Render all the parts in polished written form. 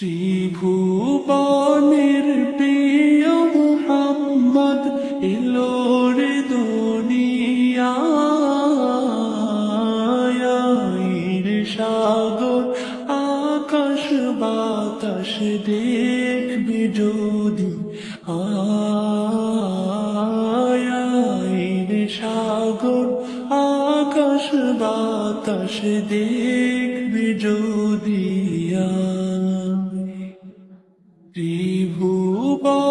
ত্রিভুবনের প্রিয় মুহাম্মদ এলো রে দুনিয়ায় সাগর আকাশ বাতাস দেখবি যদি সাগর আকাশ বাতাস দেখবি যদি ত্রিভুবনের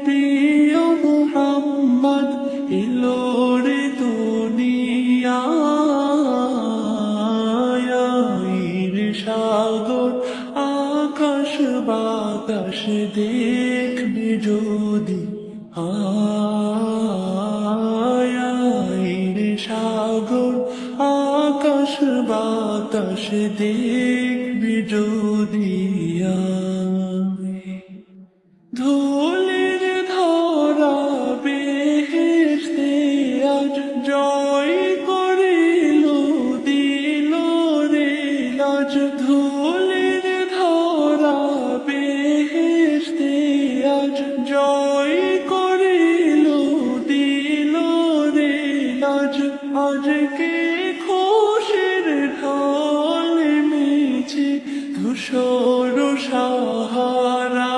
প্রিয় মুহাম্মদ এলো রে দুনিয়ায় সাগর আকাশ বাতাস দেখবি যদি সাগর আকাশ বাতাস দেখবি যদি ধুলির ধরা বেহেশতে আজ জয় করিল দিল রে লাজ ধুলির ধরা বেহেশতে আজ জয় করিল দিল রে লাজ আজকে খুশির ঢল মিছে ধূসর সাহারা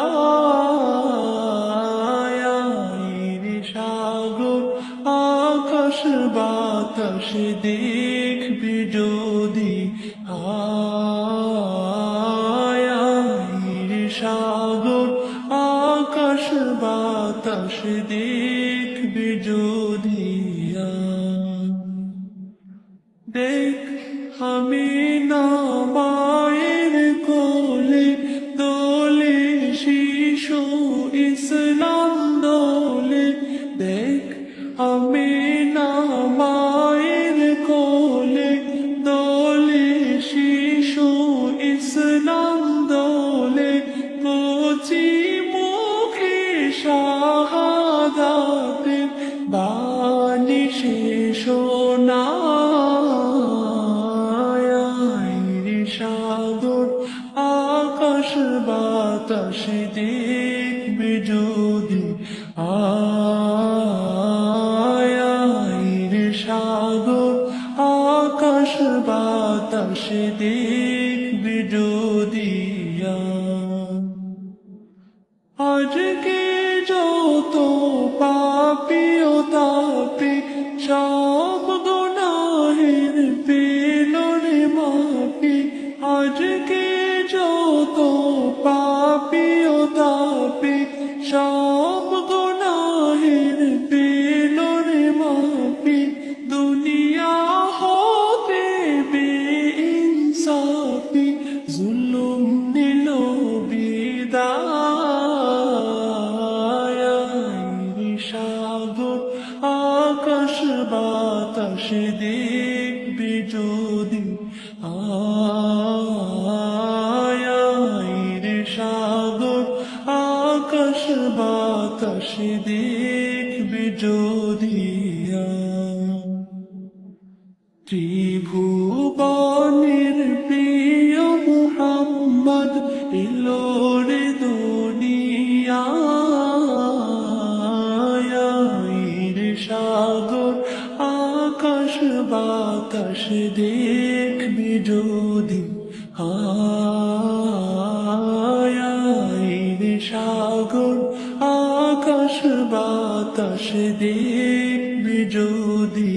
সাগর আকাশ বাতাস দেখবি যদি সাগর আকাশ বাতাস দেখবি যদি দেখ আমি না মায়ের কোলে দোলে শিশু ইসলাম দোলে দেখ আমি না মায়ের কোলে দোলে শিশু ইসলাম দোলে কচি মুখে শাহাদাতে বাণী শেষ না সাগর আকাশ বাতাস দেখবি যদি সাগর আকাশ বাতাস দেখবি যদি আজকে যত পাপী ও তাপী সব গুনাহের পেল রে মাপি আজকে যত পাপী ও তাপী সব গুনাহের পেল রে মাপি দুনিয়া হতে বেইনসাফি জুলুম নিল বিদায় সাগর আকাশ বাতাস দেখবি যদি সাগর আকাশ বাতাস দেখবি যদি ত্রিভুবনের প্রিয় মুহাম্মদ এলো রে দুনিয়ায় সাগর আকাশ বাতাস দেখবি যদি সাগর আকাশ বাতাস দেখবি যদি